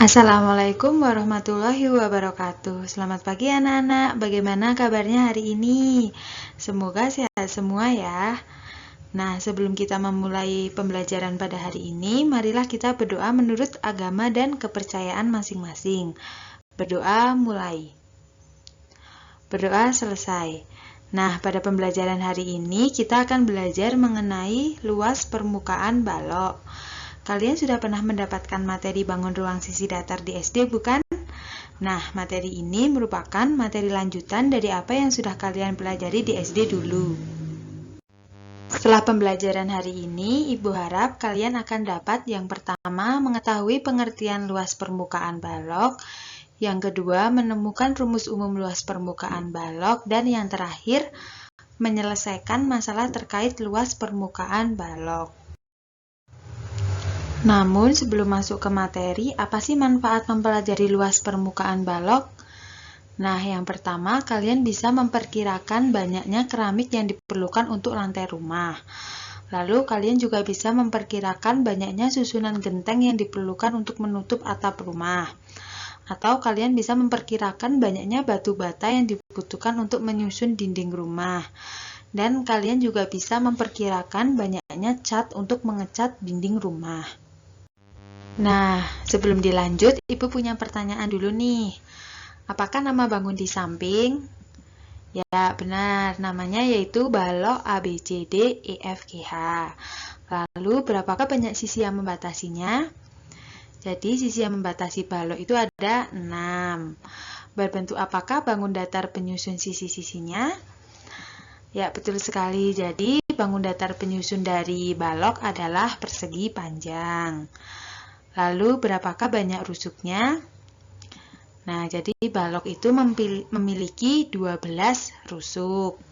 Assalamualaikum warahmatullahi wabarakatuh. Selamat pagi anak-anak, bagaimana kabarnya hari ini? Semoga sehat semua ya. Nah, sebelum kita memulai pembelajaran pada hari ini, marilah kita berdoa menurut agama dan kepercayaan masing-masing. Berdoa mulai. Berdoa selesai. Nah, pada pembelajaran hari ini kita akan belajar mengenai luas permukaan balok. Kalian sudah pernah mendapatkan materi bangun ruang sisi datar di SD, bukan? Nah, materi ini merupakan materi lanjutan dari apa yang sudah kalian pelajari di SD dulu. Setelah pembelajaran hari ini, Ibu harap kalian akan dapat yang pertama mengetahui pengertian luas permukaan balok, yang kedua menemukan rumus umum luas permukaan balok, dan yang terakhir menyelesaikan masalah terkait luas permukaan balok. Namun, sebelum masuk ke materi, apa sih manfaat mempelajari luas permukaan balok? Nah, yang pertama, kalian bisa memperkirakan banyaknya keramik yang diperlukan untuk lantai rumah. Lalu, kalian juga bisa memperkirakan banyaknya susunan genteng yang diperlukan untuk menutup atap rumah. Atau kalian bisa memperkirakan banyaknya batu bata yang dibutuhkan untuk menyusun dinding rumah. Dan kalian juga bisa memperkirakan banyaknya cat untuk mengecat dinding rumah. Nah, sebelum dilanjut, Ibu punya pertanyaan dulu nih. Apakah nama bangun di samping? Ya, benar. Namanya yaitu balok ABCDEFGH. Lalu, berapakah banyak sisi yang membatasinya? Jadi, sisi yang membatasi balok itu ada 6. Berbentuk apakah bangun datar penyusun sisi-sisinya? Ya, betul sekali. Jadi, bangun datar penyusun dari balok adalah persegi panjang. Lalu, berapakah banyak rusuknya? Nah, jadi balok itu memiliki 12 rusuk.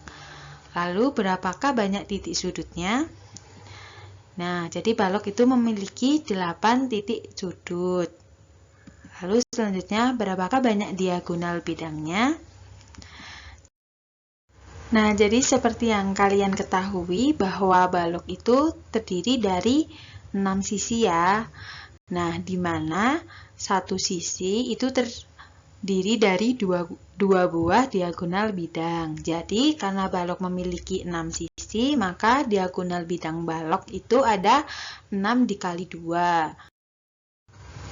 Lalu, berapakah banyak titik sudutnya? Nah, jadi balok itu memiliki 8 titik sudut. Lalu, selanjutnya, berapakah banyak diagonal bidangnya? Nah, jadi seperti yang kalian ketahui bahwa balok itu terdiri dari 6 sisi ya. Nah, di mana satu sisi itu terdiri dari dua buah diagonal bidang. Jadi, karena balok memiliki 6 sisi, maka diagonal bidang balok itu ada 6 dikali 2.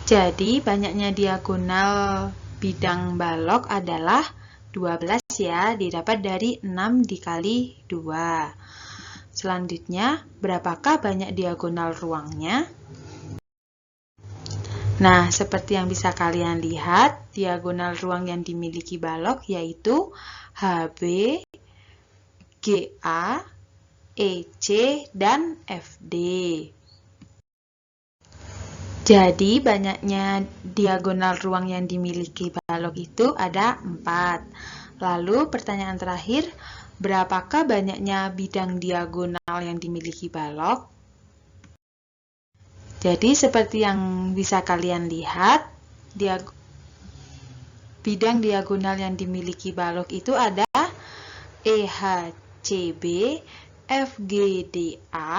Jadi, banyaknya diagonal bidang balok adalah 12 ya, didapat dari 6 dikali 2. Selanjutnya, berapakah banyak diagonal ruangnya? Nah, seperti yang bisa kalian lihat, diagonal ruang yang dimiliki balok yaitu HB, GA, EC, dan FD. Jadi, banyaknya diagonal ruang yang dimiliki balok itu ada 4. Lalu, pertanyaan terakhir, berapakah banyaknya bidang diagonal yang dimiliki balok? Jadi, seperti yang bisa kalian lihat, bidang diagonal yang dimiliki balok itu ada EHCB, FGDA,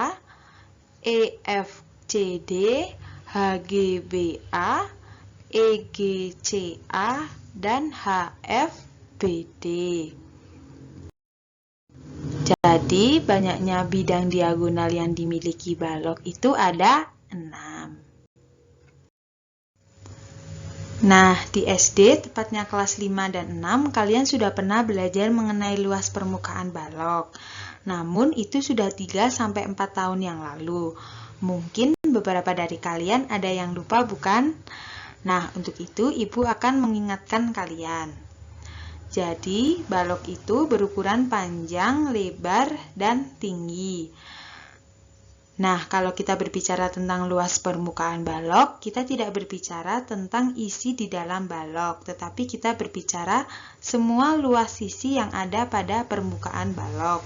EFCD, HGBA, EGCA, dan HFBD. Jadi, banyaknya bidang diagonal yang dimiliki balok itu ada 6. Nah, di SD, tepatnya kelas 5 dan 6, kalian sudah pernah belajar mengenai luas permukaan balok. Namun, itu sudah 3-4 tahun yang lalu. Mungkin beberapa dari kalian ada yang lupa, bukan? Nah, untuk itu, Ibu akan mengingatkan kalian. Jadi, balok itu berukuran panjang, lebar, dan tinggi. Nah, kalau kita berbicara tentang luas permukaan balok, kita tidak berbicara tentang isi di dalam balok, tetapi kita berbicara semua luas sisi yang ada pada permukaan balok.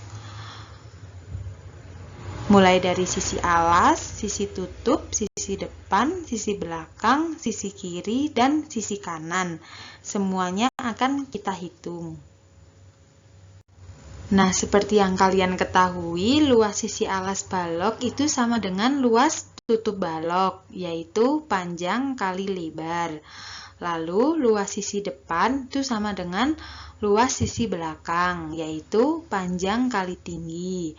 Mulai dari sisi alas, sisi tutup, sisi depan, sisi belakang, sisi kiri, dan sisi kanan. Semuanya akan kita hitung. Nah, seperti yang kalian ketahui, luas sisi alas balok itu sama dengan luas tutup balok, yaitu panjang kali lebar. Lalu luas sisi depan itu sama dengan luas sisi belakang, yaitu panjang kali tinggi.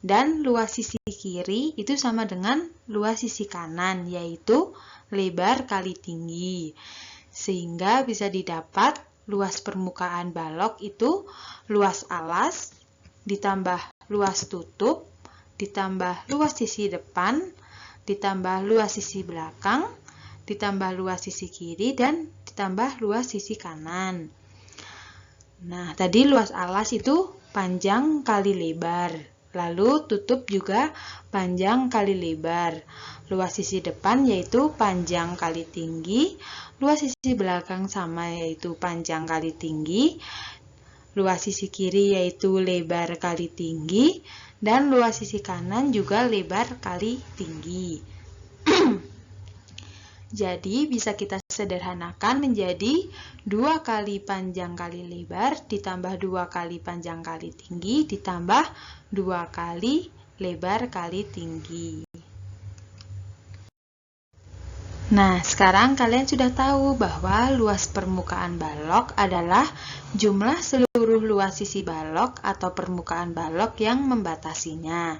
Dan luas sisi kiri itu sama dengan luas sisi kanan, yaitu lebar kali tinggi. Sehingga bisa didapat luas permukaan balok itu luas alas ditambah luas tutup ditambah luas sisi depan ditambah luas sisi belakang ditambah luas sisi kiri dan ditambah luas sisi kanan. Nah, tadi luas alas itu panjang kali lebar. Lalu tutup juga panjang kali lebar. Luas sisi depan yaitu panjang kali tinggi. Luas sisi belakang sama yaitu panjang kali tinggi. Luas sisi kiri yaitu lebar kali tinggi. Dan luas sisi kanan juga lebar kali tinggi. Jadi bisa kita sederhanakan menjadi 2 kali panjang kali lebar ditambah 2 kali panjang kali tinggi ditambah 2 kali lebar kali tinggi. Nah, sekarang kalian sudah tahu bahwa luas permukaan balok adalah jumlah seluruh luas sisi balok atau permukaan balok yang membatasinya.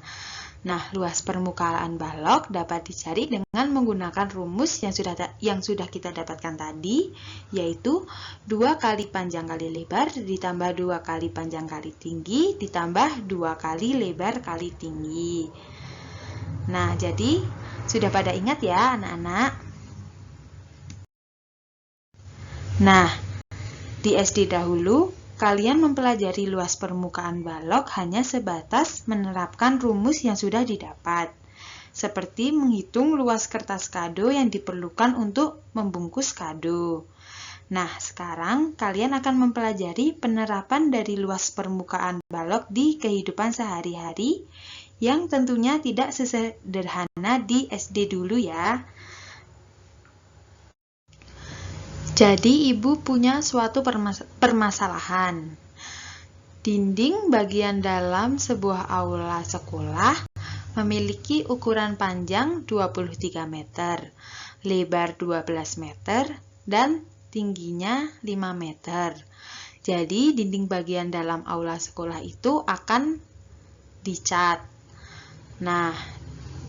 Nah, luas permukaan balok dapat dicari dengan menggunakan rumus yang sudah kita dapatkan tadi, yaitu 2 kali panjang kali lebar ditambah 2 kali panjang kali tinggi ditambah 2 kali lebar kali tinggi. Nah, jadi sudah pada ingat ya anak-anak? Nah, di SD dahulu kalian mempelajari luas permukaan balok hanya sebatas menerapkan rumus yang sudah didapat, seperti menghitung luas kertas kado yang diperlukan untuk membungkus kado. Nah, sekarang kalian akan mempelajari penerapan dari luas permukaan balok di kehidupan sehari-hari yang tentunya tidak sesederhana di SD dulu ya. Jadi, Ibu punya suatu permasalahan. Dinding bagian dalam sebuah aula sekolah memiliki ukuran panjang 23 meter, lebar 12 meter, dan tingginya 5 meter. Jadi, dinding bagian dalam aula sekolah itu akan dicat. Nah,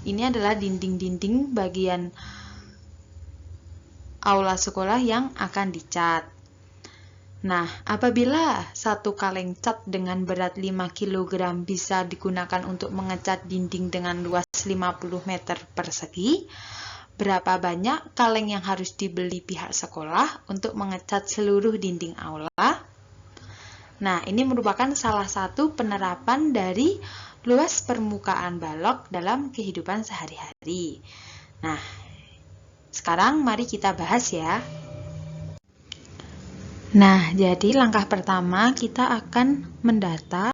ini adalah dinding-dinding bagian aula sekolah yang akan dicat. Nah, apabila satu kaleng cat dengan berat 5 kg bisa digunakan untuk mengecat dinding dengan luas 50 meter persegi, berapa banyak kaleng yang harus dibeli pihak sekolah untuk mengecat seluruh dinding aula? Nah, ini merupakan salah satu penerapan dari luas permukaan balok dalam kehidupan sehari-hari. Nah, sekarang mari kita bahas ya. Nah, jadi langkah pertama kita akan mendata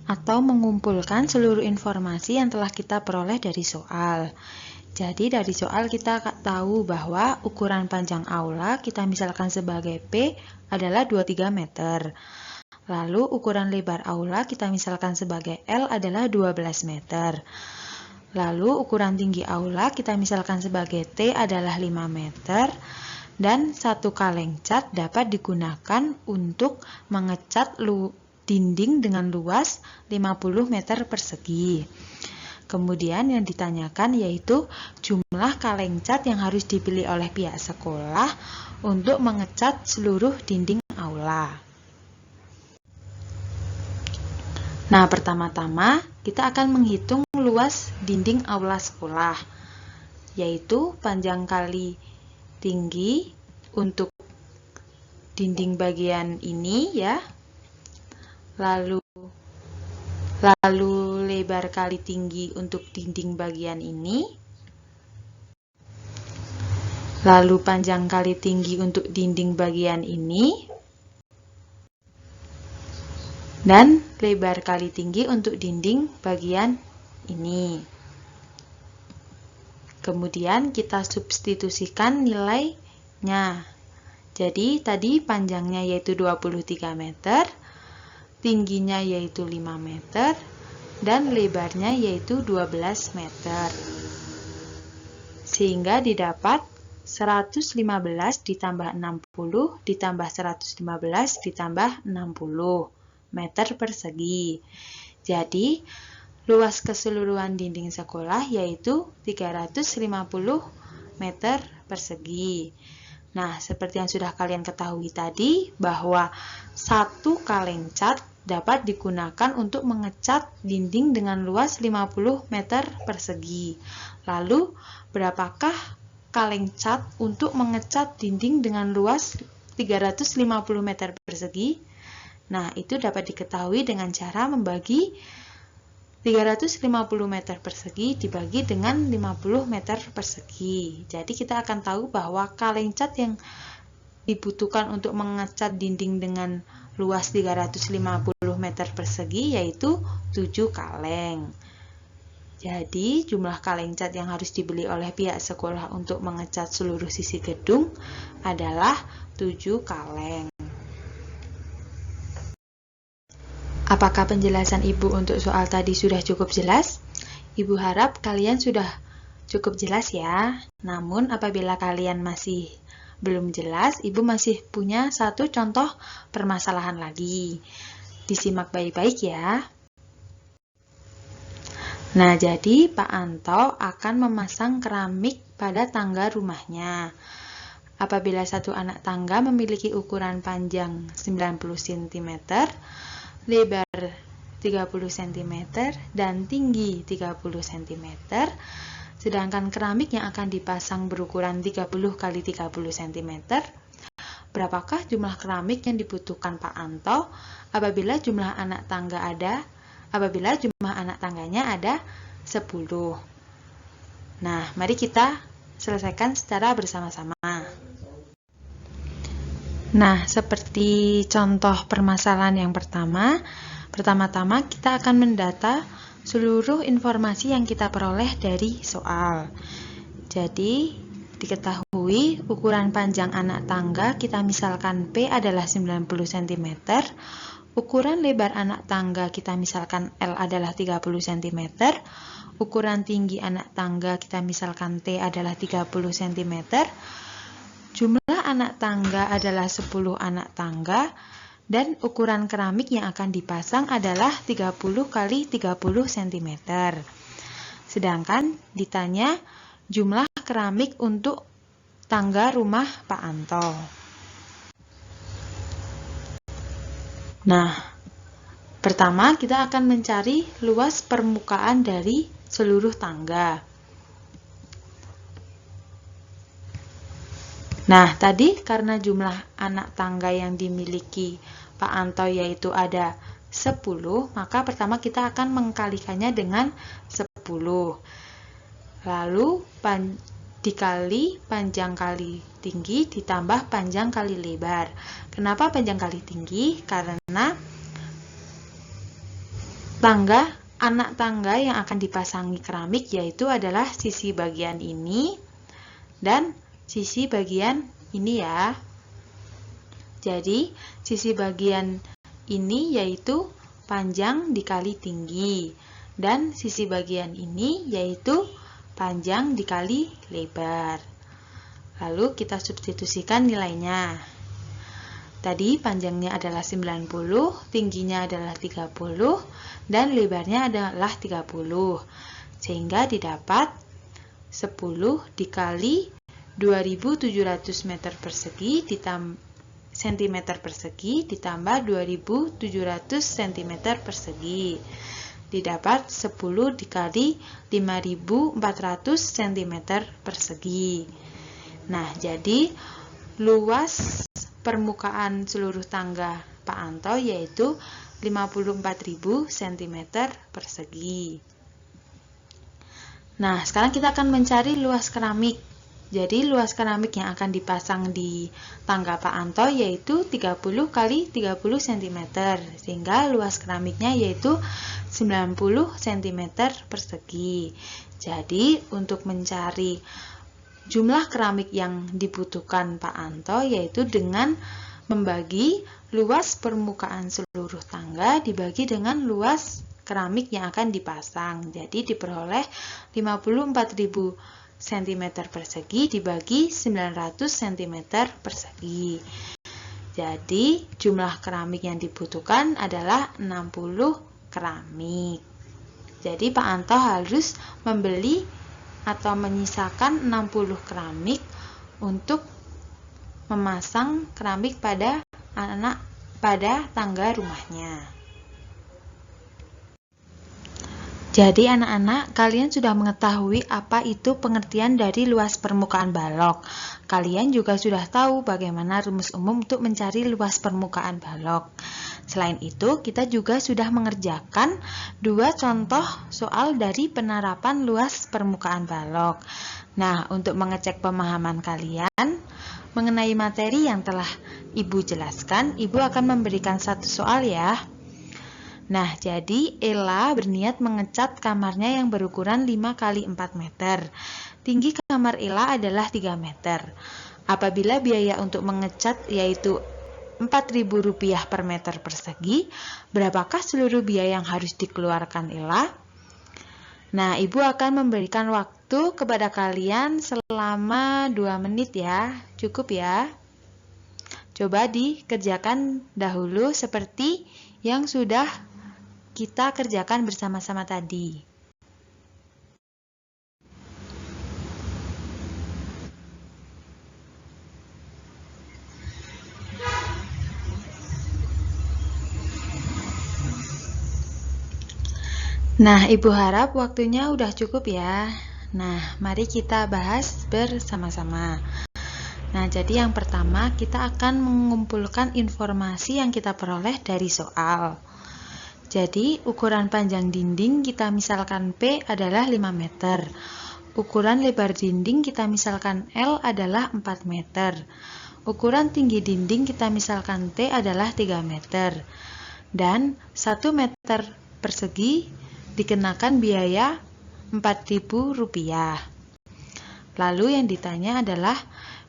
atau mengumpulkan seluruh informasi yang telah kita peroleh dari soal. Jadi dari soal kita tahu bahwa ukuran panjang aula kita misalkan sebagai P adalah 23 meter. Lalu ukuran lebar aula kita misalkan sebagai L adalah 12 meter. Lalu ukuran tinggi aula kita misalkan sebagai T adalah 5 meter. Dan satu kaleng cat dapat digunakan untuk mengecat dinding dengan luas 50 meter persegi. Kemudian yang ditanyakan yaitu jumlah kaleng cat yang harus dipilih oleh pihak sekolah untuk mengecat seluruh dinding aula. Nah, pertama-tama kita akan menghitung luas dinding aula sekolah, yaitu panjang kali tinggi untuk dinding bagian ini ya. Lalu lebar kali tinggi untuk dinding bagian ini. Lalu panjang kali tinggi untuk dinding bagian ini. Dan lebar kali tinggi untuk dinding bagian ini. Kemudian kita substitusikan nilainya. Jadi tadi panjangnya yaitu 23 meter, tingginya yaitu 5 meter, dan lebarnya yaitu 12 meter. sehingga didapat 115 ditambah 60 ditambah 115 ditambah 60 meter persegi. Jadi, luas keseluruhan dinding sekolah yaitu 350 meter persegi. Nah, seperti yang sudah kalian ketahui tadi, bahwa satu kaleng cat dapat digunakan untuk mengecat dinding dengan luas 50 meter persegi. Lalu, berapakah kaleng cat untuk mengecat dinding dengan luas 350 meter persegi? Nah, itu dapat diketahui dengan cara membagi 350 meter persegi dibagi dengan 50 meter persegi. Jadi kita akan tahu bahwa kaleng cat yang dibutuhkan untuk mengecat dinding dengan luas 350 meter persegi yaitu 7 kaleng. Jadi jumlah kaleng cat yang harus dibeli oleh pihak sekolah untuk mengecat seluruh sisi gedung adalah 7 kaleng. Apakah penjelasan Ibu untuk soal tadi sudah cukup jelas? Ibu harap kalian sudah cukup jelas ya. Namun apabila kalian masih belum jelas, Ibu masih punya satu contoh permasalahan lagi. Disimak baik-baik ya. Nah, jadi Pak Anto akan memasang keramik pada tangga rumahnya. Apabila satu anak tangga memiliki ukuran panjang 90 cm, lebar 30 cm, dan tinggi 30 cm, sedangkan keramik yang akan dipasang berukuran 30 x 30 cm, berapakah jumlah keramik yang dibutuhkan Pak Anto apabila jumlah anak tangganya ada 10? Nah, mari kita selesaikan secara bersama-sama. Nah, seperti contoh permasalahan yang pertama-tama kita akan mendata seluruh informasi yang kita peroleh dari soal. Jadi, diketahui ukuran panjang anak tangga kita misalkan P adalah 90 cm, ukuran lebar anak tangga kita misalkan L adalah 30 cm, ukuran tinggi anak tangga kita misalkan T adalah 30 cm, jumlah anak tangga adalah 10 anak tangga, dan ukuran keramik yang akan dipasang adalah 30 x 30 cm. Sedangkan ditanya jumlah keramik untuk tangga rumah Pak Anto. Nah, pertama kita akan mencari luas permukaan dari seluruh tangga. Nah, tadi karena jumlah anak tangga yang dimiliki Pak Anto yaitu ada 10, maka pertama kita akan mengkalikannya dengan 10. Lalu dikali panjang kali tinggi ditambah panjang kali lebar. Kenapa panjang kali tinggi? Karena anak tangga yang akan dipasangi keramik yaitu adalah sisi bagian ini dan sisi bagian ini ya. Jadi, sisi bagian ini yaitu panjang dikali tinggi, dan sisi bagian ini yaitu panjang dikali lebar. Lalu kita substitusikan nilainya. Tadi panjangnya adalah 90, tingginya adalah 30, dan lebarnya adalah 30. Sehingga didapat 10 dikali 2700 meter persegi cm persegi ditambah 2700 cm persegi. Didapat 10 dikali 5400 cm persegi. Nah, jadi luas permukaan seluruh tangga Pak Anto yaitu 54.000 cm persegi. Nah, sekarang kita akan mencari luas keramik. Jadi, luas keramik yang akan dipasang di tangga Pak Anto yaitu 30 x 30 cm. Sehingga luas keramiknya yaitu 90 cm persegi. Jadi, untuk mencari jumlah keramik yang dibutuhkan Pak Anto yaitu dengan membagi luas permukaan seluruh tangga dibagi dengan luas keramik yang akan dipasang. Jadi diperoleh 54.000 cm persegi dibagi 900 cm persegi. Jadi, jumlah keramik yang dibutuhkan adalah 60 keramik. Jadi, Pak Anto harus membeli atau menyisakan 60 keramik untuk memasang keramik pada tangga rumahnya. Jadi anak-anak, kalian sudah mengetahui apa itu pengertian dari luas permukaan balok. Kalian juga sudah tahu bagaimana rumus umum untuk mencari luas permukaan balok. Selain itu, kita juga sudah mengerjakan 2 contoh soal dari penerapan luas permukaan balok. Nah, untuk mengecek pemahaman kalian mengenai materi yang telah Ibu jelaskan, Ibu akan memberikan 1 soal ya. Nah, jadi Ella berniat mengecat kamarnya yang berukuran 5 x 4 meter. Tinggi kamar Ella adalah 3 meter. Apabila biaya untuk mengecat yaitu Rp4.000 per meter persegi, berapakah seluruh biaya yang harus dikeluarkan Ella? Nah, Ibu akan memberikan waktu kepada kalian selama 2 menit ya. Cukup ya. Coba dikerjakan dahulu seperti yang sudah kita kerjakan bersama-sama tadi. Nah, Ibu harap waktunya udah cukup ya. Nah, mari kita bahas bersama-sama. Nah, jadi yang pertama kita akan mengumpulkan informasi yang kita peroleh dari soal. Jadi, ukuran panjang dinding kita misalkan P adalah 5 meter. Ukuran lebar dinding kita misalkan L adalah 4 meter. Ukuran tinggi dinding kita misalkan T adalah 3 meter. Dan 1 meter persegi dikenakan biaya Rp4.000. Lalu yang ditanya adalah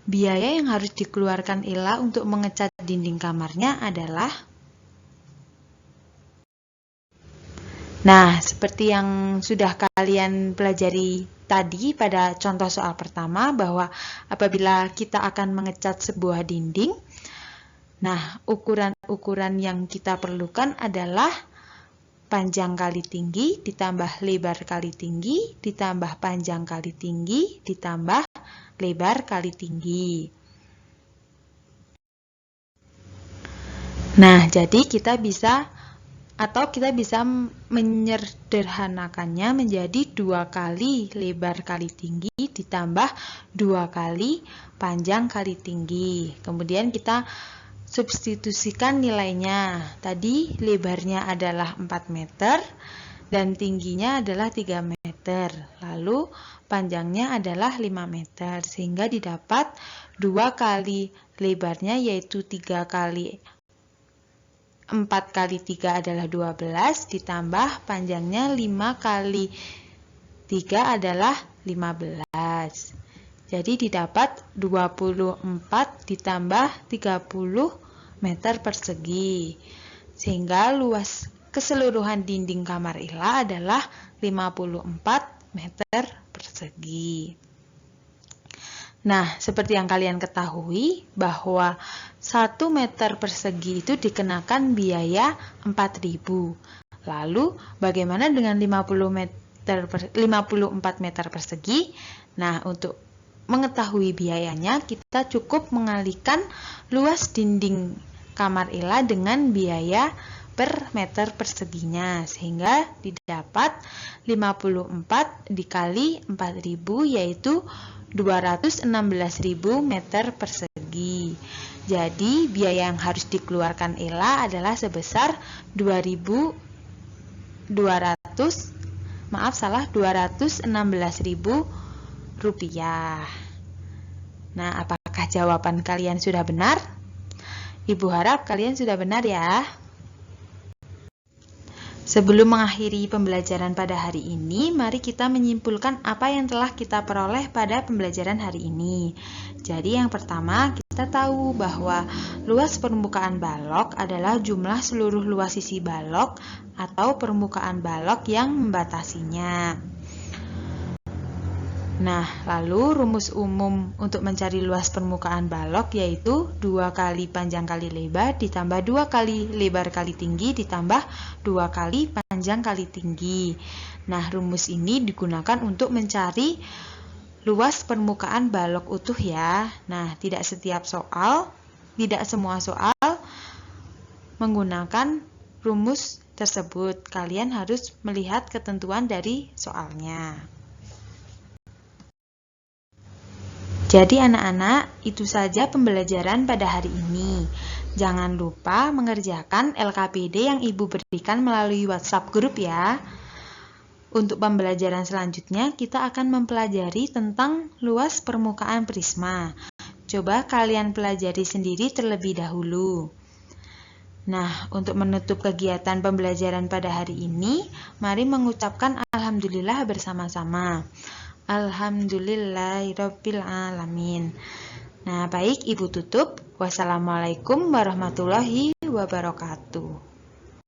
biaya yang harus dikeluarkan Ella untuk mengecat dinding kamarnya adalah. Nah, seperti yang sudah kalian pelajari tadi pada contoh soal pertama, bahwa apabila kita akan mengecat sebuah dinding, nah, ukuran-ukuran yang kita perlukan adalah panjang kali tinggi, ditambah lebar kali tinggi, ditambah panjang kali tinggi, ditambah lebar kali tinggi. Nah, jadi kita bisa menyederhanakannya menjadi 2 kali lebar kali tinggi ditambah 2 kali panjang kali tinggi. Kemudian kita substitusikan nilainya. Tadi lebarnya adalah 4 meter dan tingginya adalah 3 meter. Lalu panjangnya adalah 5 meter. Sehingga didapat 2 kali lebarnya yaitu 3 kali 4 kali 3 adalah 12, ditambah panjangnya 5 kali 3 adalah 15. Jadi didapat 24 ditambah 30 meter persegi. Sehingga luas keseluruhan dinding kamar Ella adalah 54 meter persegi. Nah, seperti yang kalian ketahui bahwa 1 meter persegi itu dikenakan biaya Rp4.000. Lalu, bagaimana dengan 54 meter persegi? Nah, untuk mengetahui biayanya, kita cukup mengalihkan luas dinding kamar Ella dengan biaya per meter perseginya. Sehingga didapat 54 dikali 4.000 yaitu 216.000 meter persegi. Jadi biaya yang harus dikeluarkan Ella adalah sebesar 216.000 rupiah. Nah, apakah jawaban kalian sudah benar? Ibu harap kalian sudah benar ya. Sebelum mengakhiri pembelajaran pada hari ini, mari kita menyimpulkan apa yang telah kita peroleh pada pembelajaran hari ini. Jadi yang pertama, kita tahu bahwa luas permukaan balok adalah jumlah seluruh luas sisi balok atau permukaan balok yang membatasinya. Nah, lalu rumus umum untuk mencari luas permukaan balok yaitu 2 kali panjang kali lebar ditambah 2 kali lebar kali tinggi ditambah 2 kali panjang kali tinggi. Nah, rumus ini digunakan untuk mencari luas permukaan balok utuh ya. Nah, tidak semua soal menggunakan rumus tersebut. Kalian harus melihat ketentuan dari soalnya. Jadi anak-anak, itu saja pembelajaran pada hari ini. Jangan lupa mengerjakan LKPD yang Ibu berikan melalui WhatsApp grup ya. Untuk pembelajaran selanjutnya, kita akan mempelajari tentang luas permukaan prisma. Coba kalian pelajari sendiri terlebih dahulu. Nah, untuk menutup kegiatan pembelajaran pada hari ini, mari mengucapkan Alhamdulillah bersama-sama. Alhamdulillahirabbil alamin. Nah, baik, Ibu tutup. Wassalamualaikum warahmatullahi wabarakatuh.